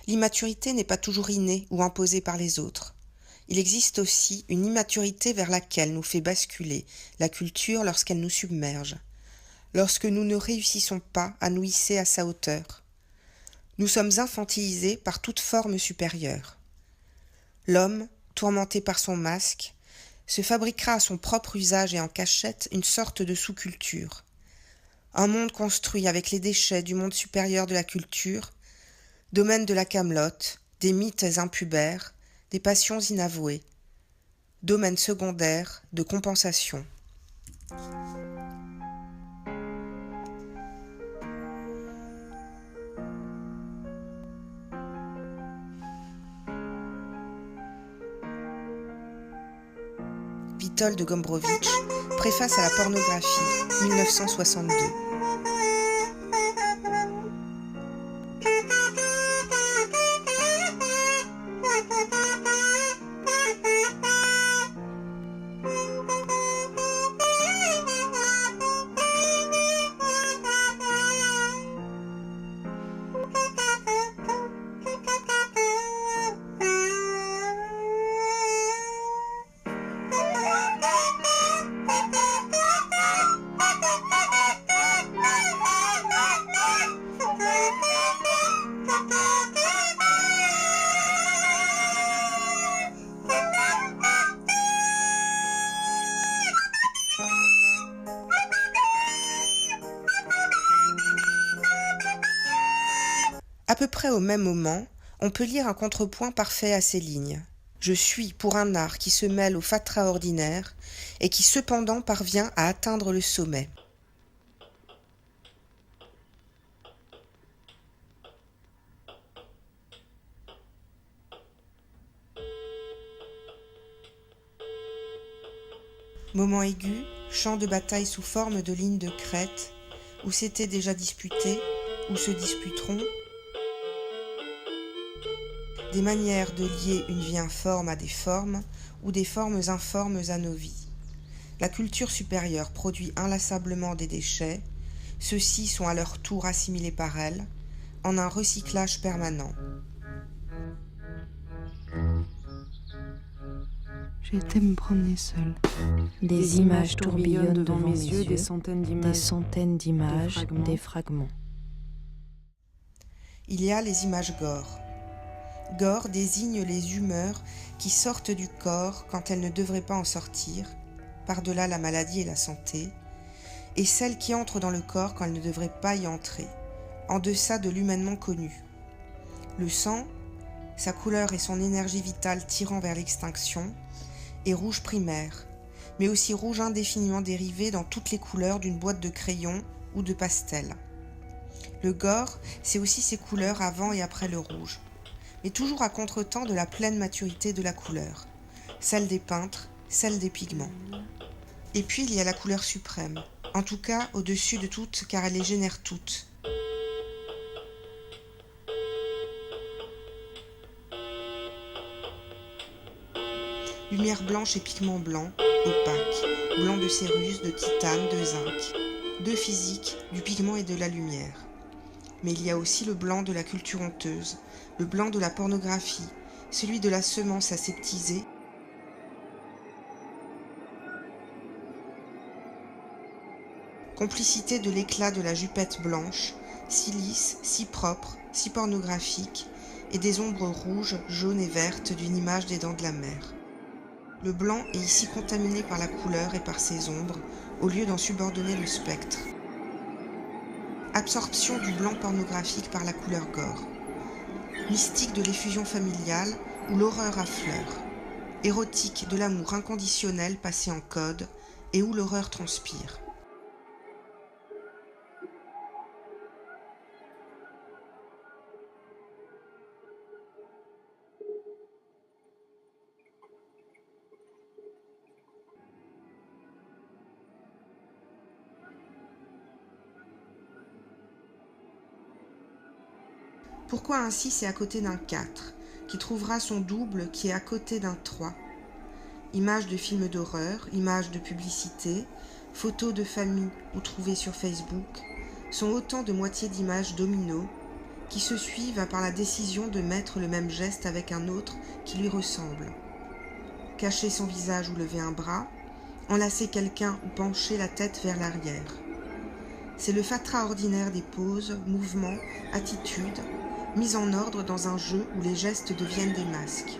L'immaturité n'est pas toujours innée ou imposée par les autres. Il existe aussi une immaturité vers laquelle nous fait basculer la culture lorsqu'elle nous submerge, lorsque nous ne réussissons pas à nous hisser à sa hauteur. Nous sommes infantilisés par toute forme supérieure. L'homme, tourmenté par son masque, se fabriquera à son propre usage et en cachette une sorte de sous-culture. Un monde construit avec les déchets du monde supérieur de la culture, domaine de la camelote, des mythes impubères, des passions inavouées, domaine secondaire de compensation. Witold Gombrowicz, préface à la pornographie, 1962. À peu près au même moment, on peut lire un contrepoint parfait à ces lignes. Je suis pour un art qui se mêle au fatras ordinaire et qui cependant parvient à atteindre le sommet. Moment aigu, champ de bataille sous forme de lignes de crête, où s'étaient déjà disputés, où se disputeront, des manières de lier une vie informe à des formes ou des formes informes à nos vies. La culture supérieure produit inlassablement des déchets, ceux-ci sont à leur tour assimilés par elle, en un recyclage permanent. J'ai été me promener seule. Des images tourbillonnent devant mes yeux, des centaines d'images, des fragments. Il y a les images gore. Gore désigne les humeurs qui sortent du corps quand elles ne devraient pas en sortir, par-delà la maladie et la santé, et celles qui entrent dans le corps quand elles ne devraient pas y entrer, en deçà de l'humainement connu. Le sang, sa couleur et son énergie vitale tirant vers l'extinction, est rouge primaire, mais aussi rouge indéfiniment dérivé dans toutes les couleurs d'une boîte de crayons ou de pastels. Le gore, c'est aussi ses couleurs avant et après le rouge, mais toujours à contretemps de la pleine maturité de la couleur, celle des peintres, celle des pigments. Et puis il y a la couleur suprême, en tout cas au-dessus de toutes car elle les génère toutes. Lumière blanche et pigments blancs, opaques, blanc de céruse, de titane, de zinc, de physique, du pigment et de la lumière. Mais il y a aussi le blanc de la culture honteuse, le blanc de la pornographie, celui de la semence aseptisée, complicité de l'éclat de la jupette blanche, si lisse, si propre, si pornographique, et des ombres rouges, jaunes et vertes d'une image des dents de la mer. Le blanc est ici contaminé par la couleur et par ses ombres, au lieu d'en subordonner le spectre. Absorption du blanc pornographique par la couleur gore. Mystique de l'effusion familiale où l'horreur affleure. Érotique de l'amour inconditionnel passé en code et où l'horreur transpire. Pourquoi ainsi c'est à côté d'un 4, qui trouvera son double qui est à côté d'un 3. Images de films d'horreur, images de publicité, photos de famille ou trouvées sur Facebook, sont autant de moitiés d'images domino, qui se suivent par la décision de mettre le même geste avec un autre qui lui ressemble. Cacher son visage ou lever un bras, enlacer quelqu'un ou pencher la tête vers l'arrière. C'est le fatras ordinaire des poses, mouvements, attitudes, mis en ordre dans un jeu où les gestes deviennent des masques.